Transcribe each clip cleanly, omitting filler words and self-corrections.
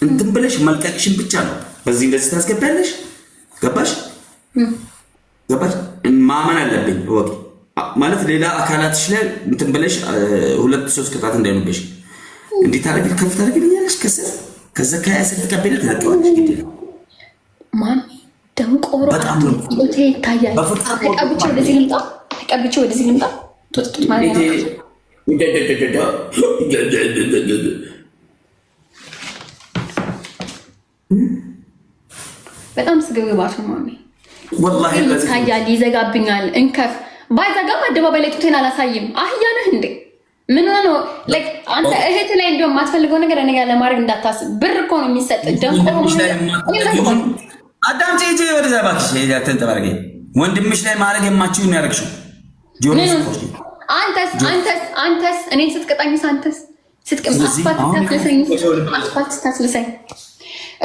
እንትን ብለሽ መልቀቅሽን ብቻ ነው በዚህ እንደዚህ ታስገባለሽ። ገባሽ ማመን አለብኝ ወቂ ማለት ሌላ አካላትሽ ላይ እንትን ብለሽ 2-3 ቅጣት እንዳይሆንብሽ እንዴት አድርገሽ ከፍ ታደርጊልኛለሽ ከዛ ከያስል ተቀበለ ተለቀዋለሽ ግዴ ማን ደንቆሮ ጦቴ ይታያል። ተቀብቼ ወደዚህ ልምጣ ጦት ማለት ነው። በጣም ስግብግባት ነው ማሚ ወላሂ ይታያል፣ ይዘጋብኛል። እንከፍ ባይዘጋም አደባባይ ላይ ጦቴን አላሳይም። አህያ ነህ እንዴ? ምን ነው ላይክ አንተ እህት ላይ እንደውም የማትፈልገው ነገር እኔ ጋር ለማድረግ እንዳታስብ። ብር እኮ ነው የሚሰጥ። ደንቆሮ አዳምጪ እንጂ ወደዛ እባክሽ ተንጠባረገ ወንድምሽ ላይ ማድረግ የማችው ነው ያረግሽው። አንተስ እኔን ስትቀጣኝ አንተስ ስትቀም አስፋልት ታስልሰኝ።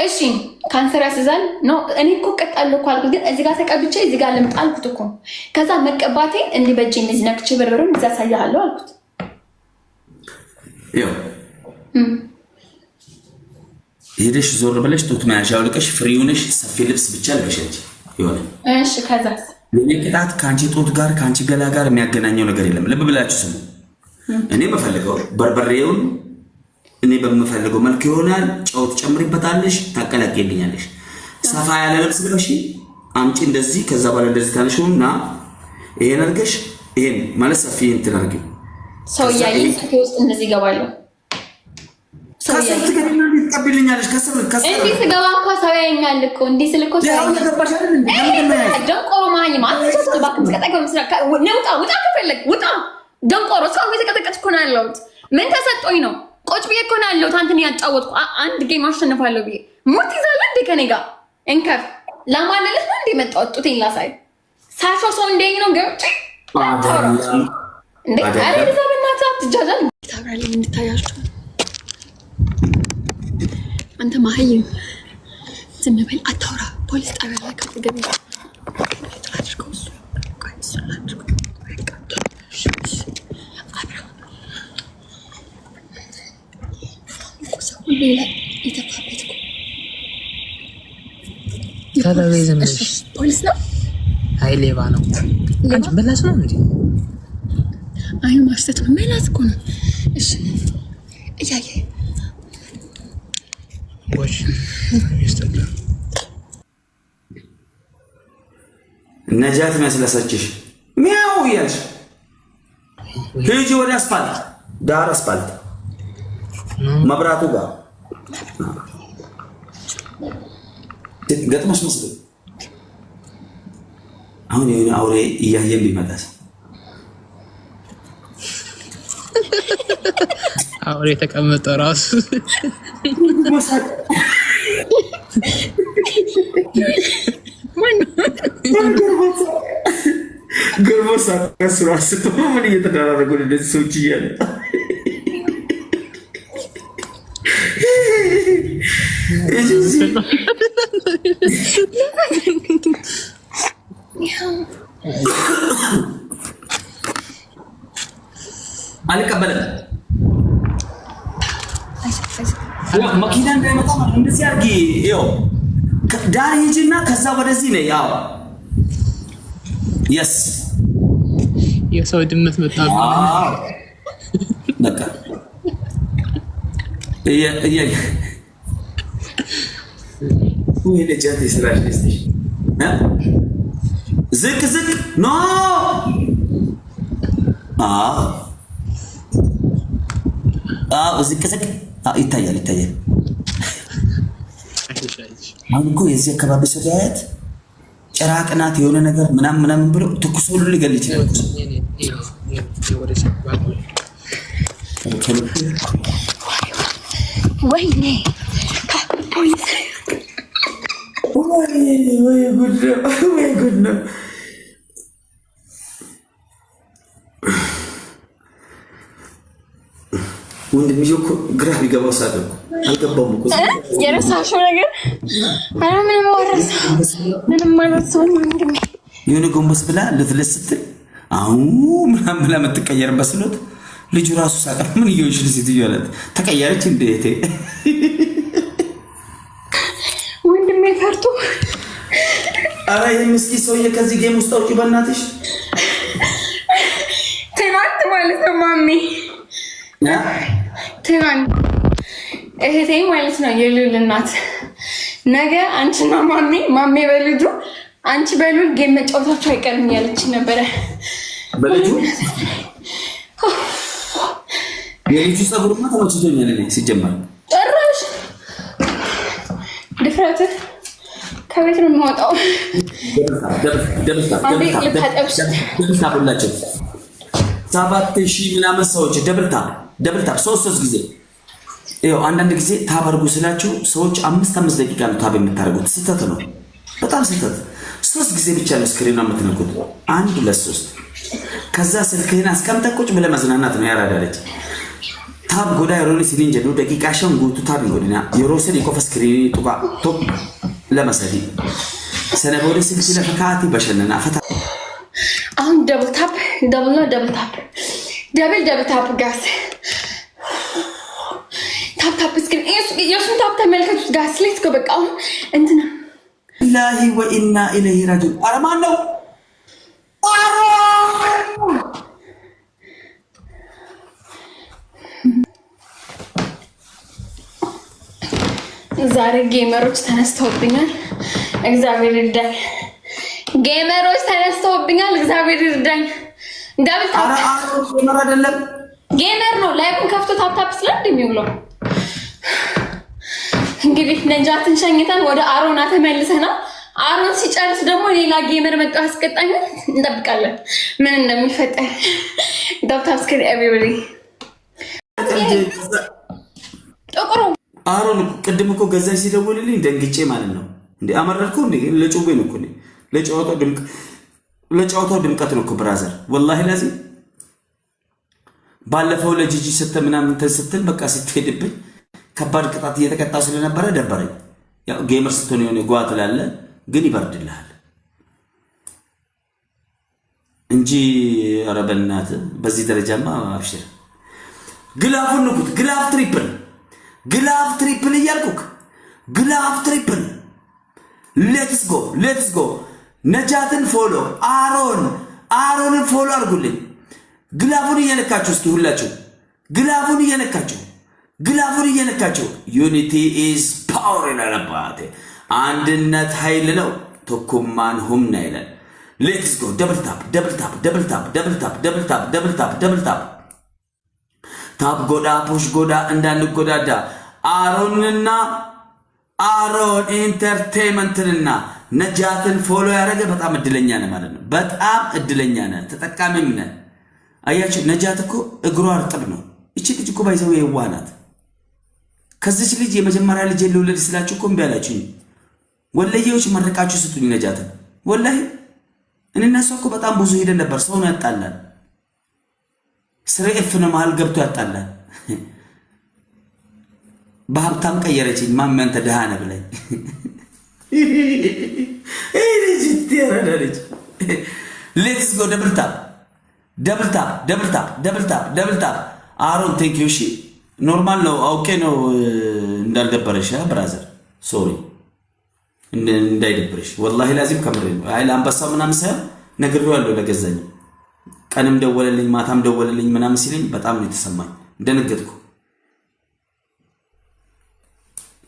እሺ ካንሰር ያስዛል ነው እኔ እኮ ቀጣለሁ እኮ አልኩት፣ ግን እዚህ ጋር ተቀብቼ እዚህ ጋር ልምጣ አልኩት እኮ። ከዛ መቀባቴ እንዲህ በእጄ እንደዚህ ነክቼ በርበሩን እዛ ሳያለሁ አልኩት። ያው ሄደሽ ዞር ብለሽ ጡት መያዣ አውልቀሽ ፍሪውንሽ ሰፊ ልብስ ብቻ ልበሽልኝ ይሆነ። እሺ ከዛስ ለኔ ቅጣት ካንቺ ጡት ጋር ካንቺ ገላ ጋር የሚያገናኘው ነገር የለም። ልብ ብላችሁ ስሙ። እኔ በፈልገው በርበሬውን እኔ በመፈልገው መልክ ይሆናል። ጨው ትጨምሪበታለሽ፣ ታቀላቅይልኛለሽ። ሰፋ ያለ ልብስ ልበሽ አምጪ እንደዚህ። ከዛ በኋላ እንደዚህ ታነሽውና ይሄን አድርገሽ ይሄን ማለት ሰፊ እንትን አድርጊው። ሰው ያይን ውስጥ እንደዚህ ይገባሉ። ሰው ያይን ትቀበልኛለሽ። ከሰብ እንዴ ስገባ እኮ ሰው ያይኛል እኮ እንዴ ስልኮ ሰው ያይኛል። ደንቆሮ ማኝ ማለት ነው። ባክ ተቀጣቀም መስራካ ውጣ ከፈለግ ውጣ። ደንቆሮ ሰው የተቀጠቀጥኩ ነው ያለሁት። ምን ተሰጦኝ ነው? ቆጭ ብዬ እኮ ነው ያለሁት። አንተን ያጫወትኩ አንድ ጌም አሸንፋለሁ ብዬ ሙት ይዛል እንዴ ከኔ ጋር እንከፍ ለማለልህ ነው እንዴ መጣሁት። ጡቴን ላሳይ ሳሾ ሰው እንደኝ ነው ገብጭ እንዴ አሬ ዘበናት አትጃጃል። ታብራሊ እንድታያችሁ አንተ ማህይም ዝም በል አታውራ። ፖሊስ ጣቢያ ላይ ከገቢ አድርገው እሱ ፖሊስ ነው። አይ ሌባ ነው። አንቺ በላሽ ነው እንዴ? አይ ማስተት ነው መላስ እኮ ነው። እሺ እያየ ወሽ ይስተዳ ነጃት መስለሰችሽ ሚያው ያልሽ ሂጂ ወደ አስፋልት ዳር አስፋልት መብራቱ ጋር ገጥመሽ መስሎኝ አሁን የሆነ አውሬ እያየን ቢመጣስ አውሬ ተቀመጠ ራሱ ገርሞሳ ከስራ ስትሆን ምን እየተደራረጉ እንደዚህ ሰዎች እያለ አልቀበለም። መኪና እንዳይመጣ እንደዚህ አድርጊ። ይኸው ዳር ሂጂና ከዛ ወደዚህ ነው። ያው የስ የሰው ድመት መጣ። በቃ ወይ ለጃት ይስራሽ ነስተሽ ዝቅ ዝቅ ኖ ዝቅ ዝቅ ይታያል። አሁን እኮ የዚህ አካባቢ ሰው ያያት ጭራቅ ናት የሆነ ነገር ምናምን ብሎ ትኩስ ሁሉ ሊገል ይችላል። ወይኔ ወይ ጉድ ነው። ወንድምዬ እኮ ግራ ቢገባው ሳደው አልገባውም እኮ የረሳሽው ነገር አረ ምንም ማለት ሰው ወንድሜ የሆነ ጎንበስ ብላ ልትለስ ስትል አሁን ምናምን ብላ የምትቀየር መስሎት ልጁ ራሱ ሳቀ። ምን ይሆንሽ ልጅ ትያለት ተቀየረች እንዴ? ኧረ ይሄ ምስኪን ሰውዬ ከዚህ ጌም ውስጥ አውጪ በእናትሽ። ትናንት ማለት ነው ማሚ ትናንት እህቴ ማለት ነው የሉል እናት ነገ አንቺና ማሜ በልጁ አንቺ በሉል ጌም መጫወታችሁ አይቀርም እያለች ነበረ። በልጁ የልጁ ጸጉርማ ተመችቶኛል እኔ ሲጀመር ጭራሽ ድፍረት ከቤት ነው የሚወጣው። ደብልታ ሁላቸው 7000 ምናምን ሰዎች ደብልታ ሶስት ጊዜ ይኸው። አንዳንድ ጊዜ ታብ አድርጉ ስላችሁ ሰዎች 5 ደቂቃ ነው ታብ የምታደርጉት። ስህተት ነው፣ በጣም ስህተት። 3 ጊዜ ብቻ ነው ስክሪን የምትነኩት፣ 1 2 3። ከዛ ስልክህን አስቀምጠህ ቁጭ ብለህ መዝናናት ነው። ያራዳለች ታብ ጎዳ የሮኒ ሲሊን ጀዱ ደቂቃ ሸን ጉቱ ታብ ይጎድና የሮሰን የቆፈ ስክሪን ጡቃ ቶፕ ለመሰዲ ሰነቦደ ስልክ ለፈካቲ በሸነና ፈታ። አሁን ደብል ታፕ ጋስ ታፕ ስክሪን የሱን ታፕ ተመልከቱት ጋስ። ሌትስ ጎ በቃ አሁን እንትና ኢላሂ ወኢና ኢለይሂ ራጂዑን። አረማን ነው ዛሬ ጌመሮች ተነስተውብኛል። እግዚአብሔር ይርዳኝ። ጌመሮች ተነስተውብኛል። እግዚአብሔር ይርዳኝ። ዳብል ታፕ ጌመር አይደለም ጌመር ነው። ላይኩን ከፍቶ ታፕ ስለ እንደሚውለው እንግዲህ ነጃትን ሸኝተን ወደ አሮና ተመልሰናል። አሮን ሲጨርስ ደግሞ ሌላ ጌመር መጣ ያስቀጣኛል። እንጠብቃለን ምን እንደሚፈጠር። ዳብል ስክሪን ኤቨሪባዲ ጥቁሩ አሮን ቅድም እኮ ገዛኝ ሲደውልልኝ ደንግጬ ማለት ነው። እንዴ አመረርኩ እንዴ ለጩቤ ነው እኮ ለጨዋታው ድምቀት ነው እኮ ብራዘር። ወላሂ ለዚህ ባለፈው ለጂጂ ስትል ምናምን ስትል በቃ ስትሄድብኝ ከባድ ቅጣት እየተቀጣ ስለነበረ ደበረኝ። ያው ጌመር ስትሆን የሆነ ጓ ትላለ ግን ይበርድልሃል እንጂ ኧረ በእናትህ በዚህ ደረጃማ አብሽር። ግላፉን ንኩት። ግላፍ ትሪፕል እያልኩክ ግላፍ ትሪፕል። ሌትስ ጎ ነጃትን ፎሎ አሮንን ፎሎ አድርጉልኝ። ግላፉን እየነካችሁ እስኪ ሁላችሁ ግላፉን እየነካችሁ ዩኒቲ ኢዝ ፓወር ይላል አባቴ። አንድነት ኃይል ነው። ቶኩማን ሁምና ይላል። ሌትስ ጎ ደብል ታፕ ታፕ ጎዳ ፑሽ ጎዳ እንዳንጎዳዳ። አሮን ኢንተርቴይንመንትንና ነጃትን ፎሎ ያደረገ በጣም እድለኛ ነህ ማለት ነው። በጣም እድለኛ ነህ፣ ተጠቃሚም ነህ። አያችሁ ነጃት እኮ እግሯ እርጥብ ነው። እቺ ልጅ እኮ ባይዘው የዋህ ናት። ከዚች ልጅ የመጀመሪያ ልጅ ልውለድ ስላችሁ እኮ እምቢ አላችሁኝ። ወለየዎች መረቃችሁ ስጡኝ ነጃትን። ወላሂ እኔና እሷ እኮ በጣም ብዙ ሄደን ነበር። ሰው ነው ያጣላል። ስሬፍ ነው መሀል ገብቶ ያጣላል። በሀብታም ቀየረችኝ። ማሚ አንተ ደሃ ነህ ብላኝ ሌትስ ጎ ደብል ታፕ አሮን ቴንክ ዩ። እሺ ኖርማል ነው አውቄ ነው እንዳልደበረሽ ብራዘር፣ ሶሪ እንዳይደብርሽ። ወላሂ ላዚም ከምሬ ነው። አይ ለአንበሳ ምናምን ሳይሆን ነግሬዋለሁ ለገዛኝ። ቀንም ደወለልኝ ማታም ደወለልኝ ምናምን ሲለኝ በጣም ነው የተሰማኝ፣ እንደነገጥኩ።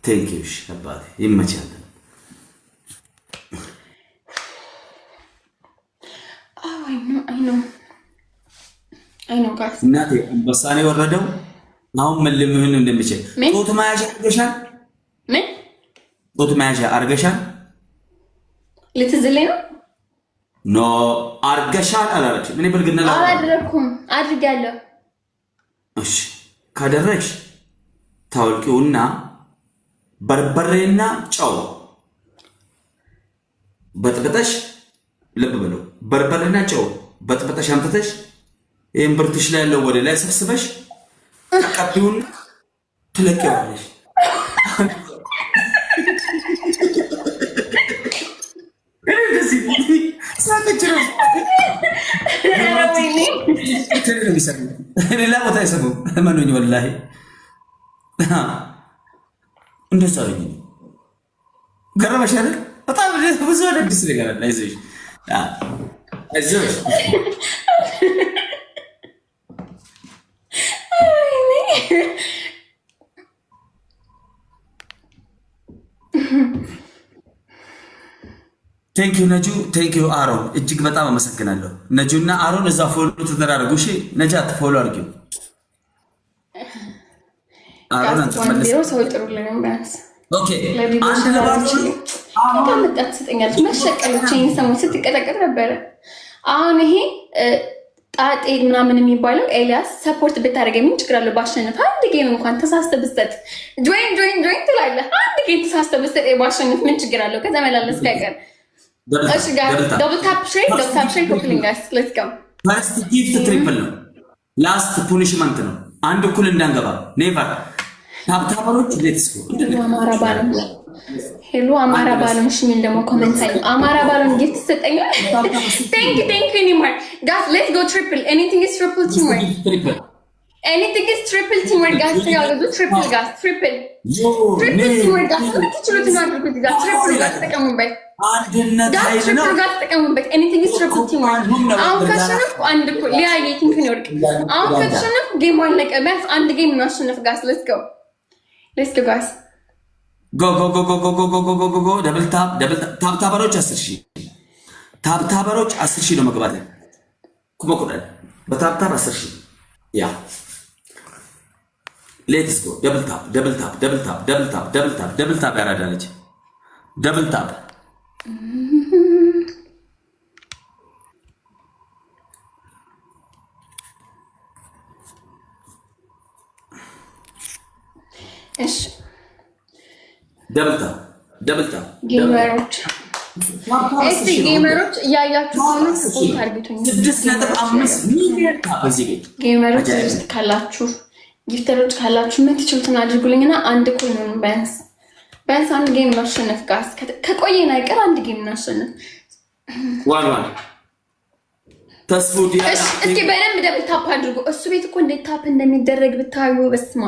ቴንክ ዩ እሺ አባቴ ይመቻል። እናቴ አንበሳ ነው የወረደው። አሁን ምን ልምህን እንደምችል ጡት መያዣ አርገሻል? ምን ጡት መያዣ አርገሻል? ልትዝለኝ ነው? ኖ አርገሻል አላለችም። እኔ ብልግና አላደረኩም። አድርጋለሁ። እሺ ካደረግሽ ታወልቂውና በርበሬና ጨው በጥብጠሽ፣ ልብ ብለው በርበሬና ጨው በጥብጠሽ አምጥተሽ ይሄን ብርትሽ ላይ ያለው ወደ ላይ ሰብስበሽ ቀጥዩን ትለቂዋለሽ። ሌላ ቦታ አይሰሙም። እመኑኝ ወላሂ እንደዛ አለኝ። ገረመሽ አይደል? በጣም ብዙ አዲስ ነገር አለ። አይዞሽ አይዞሽ። ቴንኪዩ ነጁ፣ ቴንኪዩ አሮን፣ እጅግ በጣም አመሰግናለሁ። ነጁና አሮን እዛ ፎሎ ተደራረጉ። እሺ ነጃት ፎሎ አድርጊው። አሮን አንተመለስ። ሰው ጥሩ ለምን ባንስ ኦኬ አንድ ለባችሁ ታመጣት ትሰጠኛለች። መሸቀለችኝ ሰሞን ስትቀጠቀጥ ነበረ። አሁን ይሄ ጣጤ ምናምን የሚባለው ኤልያስ ሰፖርት ብታደርገኝ ምን ችግር አለው? ባሸነፍ አንድ ጌም እንኳን ተሳስተ ብትሰጥ ጆይን ትላለህ። አንድ ጌም ተሳስተ ብትሰጥ ባሸነፍ ምን ችግር አለው? ከዛ መላለስ ካይቀር እሺ ጋር ደብል ታፕ ሼር ኮፕሊንግ ጋይስ ሌትስ ጎ። ፈርስት ጊፍት ትሪፕል ነው። ላስት ፑኒሽመንት ነው። አንድ እኩል እንዳንገባ ኔቨር ታብታበሮች ሌትስ ጎ። አማራ ባለም ሄሎ አማራ ባለም ሽሚል ደግሞ ኮሜንት አይ አማራ ባለም ጊፍት ተሰጠኛል። ቴንክ ዩ ኒማር ጋይስ ሌትስ ጎ ትሪፕል ኤኒቲንግ ኢዝ ትሪፕል ቲምወርክ ኤኒቲንግ ኢዝ ትሪፕል ቲምወርክ ጋይስ ያሉ ትሪፕል ጋይስ ትሪፕል ቲምወርክ ጋይስ ትችሉት ነው አድርጉት ጋይስ ትሪፕል ጋይስ ተጠቀሙበት። አንድነት ኃይል ነው። ጋር ተጠቀሙበት። ኤኒቲንግ ኢዝ ትሪፕል ቲምወርክ። አሁን ከሸነፍኩ አንድ እኮ ሊያየ ቲንክ ነው ወርቅ። አሁን ከሸነፍኩ ጌም አለቀ። ቢያንስ አንድ ጌም ነው አሸነፍ ጋይስ ሌትስ ጎ ጋይስ ጎ ደብል ታፕ ታበሮች 10,000 ታብታበሮች 10,000 ነው መግባት ኩመቁዳል በታብታብ 10,000 ያ ሌትስ ጎ ደብል ታፕ ያራዳለች ደብል ታፕ እሺ ደብልታ ጌመሮች እስቲ ጌመሮች እያያችሁ ነው። ሰፖርት አድርጉኝ። 6.5 ሚሊዮን በዚህ ቤት ጌመሮች ውስጥ ካላችሁ ጊፍተሮች ካላችሁ ምን ትችሉትን አድርጉልኝና አንድ ኮይን ነው ቢያንስ አንድ ጌም ማሸነፍ ጋስ ከቆየን አይቀር አንድ ጌም እናሸነፍ። ዋን ተስፉ ዲያ እስኪ በደንብ ደብል ታፕ አድርጉ። እሱ ቤት እኮ እንዴት ታፕ እንደሚደረግ ብታዩ በስማ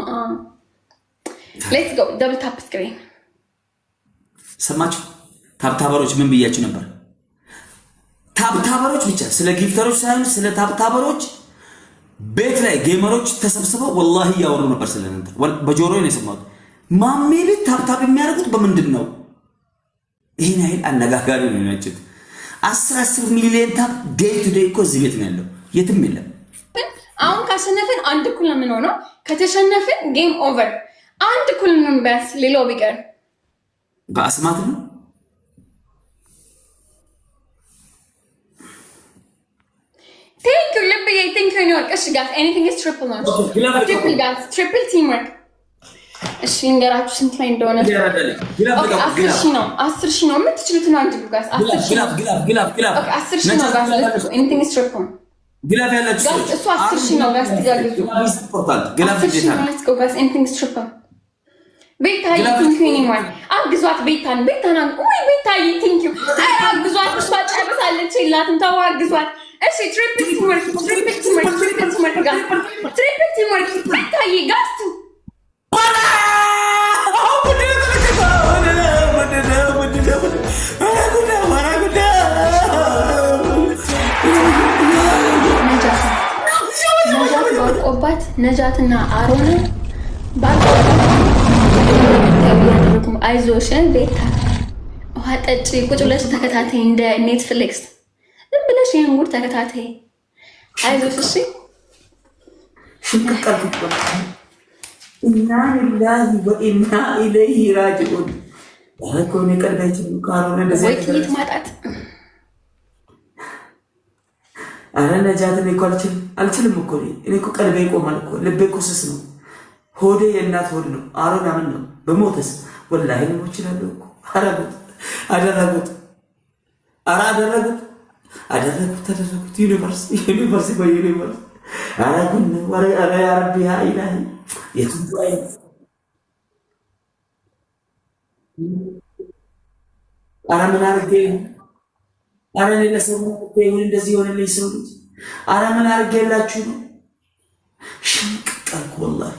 ሌትስ ጎ ደብል ታፕ ስክሪን። ሰማችሁ ታብታበሮች ምን ብያችሁ ነበር? ታብታበሮች ብቻ ስለ ጊፍተሮች ሳይሆን ስለ ታብታበሮች ቤት ላይ ጌመሮች ተሰብስበው ወላሂ ያወሩ ነበር ስለነንተ በጆሮዬ ነው የሰማሁት። ማሜ ቤት ታብታብ የሚያደርጉት በምንድን ነው? ይሄን አይል አነጋጋሪ ነው ያችሁት። 10 ሚሊዮን ታብ ዴይ ቱ ዴይ እኮ እዚህ ቤት ነው ያለው፣ የትም የለም። አሁን ካሸነፍን አንድ እኩል ነው የምንሆነው። ከተሸነፍን ጌም ኦቨር አንድ እኩል ነው ቢያንስ ሌላው ቢቀር በአስማት ነው። ቴንክ ዩ ልብዬ ቴንክ ዩ ኒውዮርክ። እሺ ጋይስ ኤኒቲንግ ኢዝ ትሪፕል ነው ትሪፕል ጋይስ ትሪፕል ቲምወርክ። እሺ እንገራችሁ ስንት ላይ እንደሆነ 10,000 ነው 10,000 ነው የምትችሉትን አንድ ጋይስ 10,000 ነው 10,000 ነው ጋይስ ኤኒቲንግ ኢዝ ትሪፕል ግላፍ ያላችሁ እሱ 10,000 ነው ጋይስ ትጋግዙ ግላፍ ዲጂታ ሌትስ ጎ ጋይስ ኤኒቲንግ ኢዝ ትሪፕል ቤታዬ ቲንክ ዩ ኒማር አግዟት ቤታን ወይ ቤታዬ ቲንክ ዩ አግዟት እሷ ጨርሳለች የላትም ተው አግዟት። እሺ ትሪፕል ቲምወርክ ጋይስ ትሪፕል ቲምወርክ ቤታዬ ጋስቱ ባልቆባት ነጃትና አሮን አይዞሽ ቤታ ውሃ ጠጪ ቁጭ ብለሽ ተከታታይ እንደ ኔትፍሊክስ ዝም ብለሽ ይሄን ጉድ ተከታታይ አይዞሽ እሺ ኢና ሊላሂ ወኢና ኢለይሂ ራጂዑን አኮኔ ቀልዳችን ካሮነ ወይ ጥይት ማጣት አረ ነጃትን እኮ አልችልም እኮ እኔ እኮ ቀልቤ ይቆማል እኮ ልቤ እኮ ስስ ነው። ሆዴ የእናት ሆድ ነው። አሮን አምን ነው በሞተስ ወላሂ ነው ይችላል እኮ አደረጉት ዩኒቨርስ በዩኒቨርስ አረጉን ወረ አረ ያ ረቢ ያ ኢላሂ የቱን አይት አረ ምን አርጌ አረ ለሰው ነው እንደዚህ ሆነልኝ ሰው ልጅ አረ ምን አርጌላችሁ ነው ሽንቅቅ አልኩ ወላሂ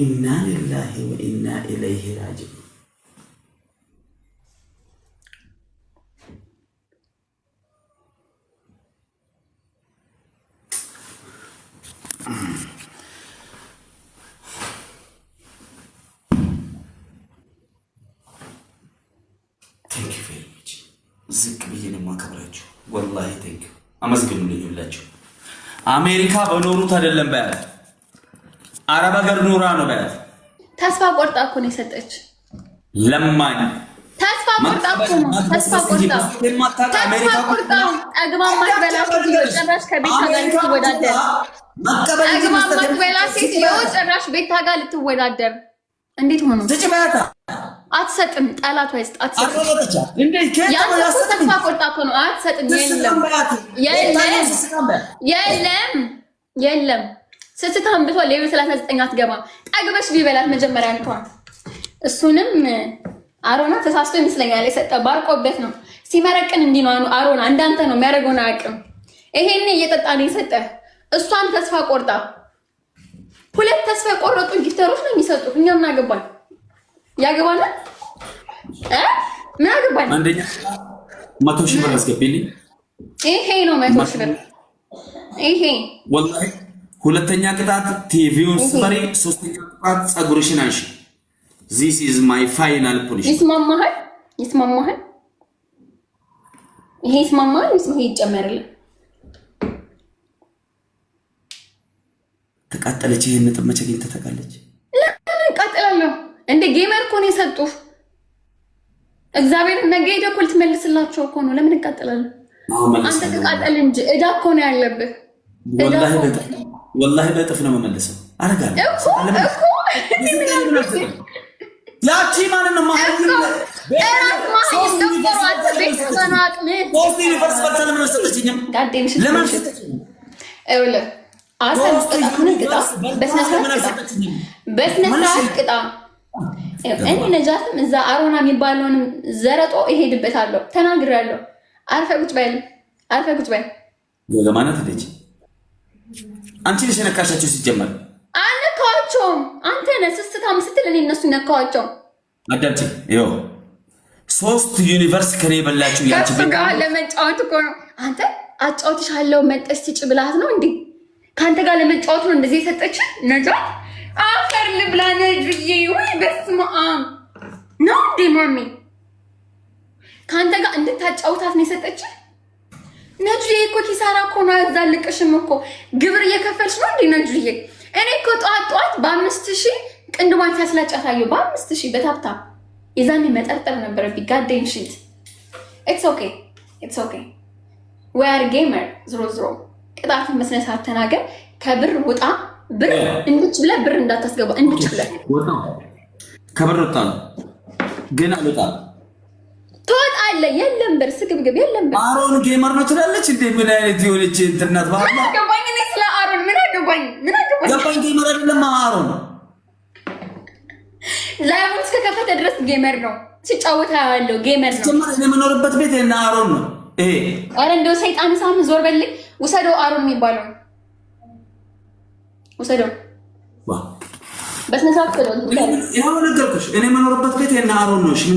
ኢና ሊላሂ ወኢና ኢለይሂ ራጂዑን። ቴንኪው ቬሪ ማች። ዝቅ ብዬ ነው የማከብራችሁ። ወላሂ ቴንኪው። አመስግኑልኝ ሁላችሁ። አሜሪካ በኖሩት አይደለም በያት፣ አረብ ሀገር ኖራ ነው በያት። ተስፋ ቆርጣ እኮ ነው የሰጠች። ለማኝ ተስፋ ቆርጣ እኮ ነው። ተስፋ ቆርጣ አግማ ማትበላ ጭራሽ ከቤታ ጋር ልትወዳደር አግማ ማትበላ ሴት ጭራሽ ቤታ ጋር ልትወዳደር እንዴት ሆኖ አትሰጥም። ጠላት ወይስ አትሰጥም? ተስፋ ቆርጣ እኮ ነው አትሰጥም። የለም ስትታም ብቷ ሌቭል 39 አትገባም። ጠግበሽ ቢበላት መጀመሪያ እንኳን እሱንም አሮና ተሳስቶ ይመስለኛል የሰጠ ባርቆበት ነው ሲመረቅን። እንዲህ ነው አሮና እንዳንተ ነው የሚያደርገውን አያውቅም። ይሄኔ እየጠጣ ነው የሰጠ። እሷን ተስፋ ቆርጣ ሁለት ተስፋ ቆረጡ ጊፍተሮች ነው የሚሰጡ። እኛ ምን አገባን? ያገባና ምን አገባን? አንደኛ 100 ሺህ ብር አስገቢልኝ። ይሄ ነው 100 ሺህ ብር ይሄ ወላሂ። ሁለተኛ ቅጣት ቲቪውን ስበሪ። ሶስተኛ ቅጣት ጸጉርሽን አንሺ። This is my final punishment. ይስማማሃል? ይሄ ይስማማሃል? ይሄ ይጨመርልህ። ተቃጠለች። ይሄን ነጥብ መቼ ግን ተተቃለች? ለምን እቃጠላለሁ እንደ ጌመር እኮ ነው የሰጡህ። እግዚአብሔር ነገ ሄደህ እኮ ልትመልስላቸው እኮ ነው። ለምን እቃጠላለሁ? አንተ ተቃጠል እንጂ እዳ እኮ ነው ያለብህ። ወላሂ በጥፍ ነው መመለሰው። አረጋለሁ እኮ ያቺ ማለት ነው በስነስርዓት ቅጣ። እኔ ነጃትም እዛ አሮና የሚባለውንም ዘረጦ ይሄድበታለሁ ተናግሬያለሁ። አርፈህ ቁጭ በል ለማለት ልጅ አንቺ ልጅ ነካሻቸው ሲጀመር አነካዋቸውም። አንተ ነህ ስስታም ስትል እኔ እነሱ ነካዋቸው። አዳምጪ። ይኸው 3 ዩኒቨርስ ከኔ በላችሁ። ያቺ በቃ ለመጫወት እኮ ነው። አንተ አጫውትሻለሁ መጠስ ትጭ ብላት ነው እንዴ? ካንተ ጋር ለመጫወት ነው እንደዚህ የሰጠች ነጃት። አፈር ልብላ ነጅዬ። ወይ በስመ አብ ነው እንዴ ማሚ? ካንተ ጋር እንድታጫውታት ነው የሰጠች ነጅዬ። እኮ ኪሳራ እኮ ነው። ያዛልቅሽም እኮ ግብር እየከፈልሽ ነው እንዴ ነጅዬ? እኔ እኮ ጠዋት በ5000 ቅንድቧን ሲያስላጫት አየሁ። በ5000 በታብታ የዛኔ መጠርጠር ነበረብኝ። ጋዴን ሽት ኢትስ ኦኬ ዊ አር ጌመር። ዝሮ ቅጣትን በስነ ስርዓት ተናገር። ከብር ውጣ። ብር እንድች ብለህ ብር እንዳታስገባ። እንድች ብለህ ከብር ወጣ ግን አልወጣም። ትወጣለህ። የለም ብር ስግብግብ የለም ብር። አሮን ጌመር ነው ትላለች እንዴ? ምን አይነት የሆነች እንትናት ባላ ገባኝ። እኔ ስለ አሮን ምን አገባኝ? ገባኝ። ጌመር አይደለም አሮን። ላይቭን እስከከፈተ ድረስ ጌመር ነው። ሲጫወታ ያለው ጌመር ነው። ጀመረ። እኔ የምኖርበት ቤት እና አሮን ነው። ኧረ እንደው ሰይጣን ሳም ዞር በልኝ። ውሰደው። አሮን የሚባለው ውሰደው። በስነ ስርዓት ከደው። ይሄው ነገርኩሽ። እኔ የምኖርበት ቤት እና አሮን ነው። እሺ ምን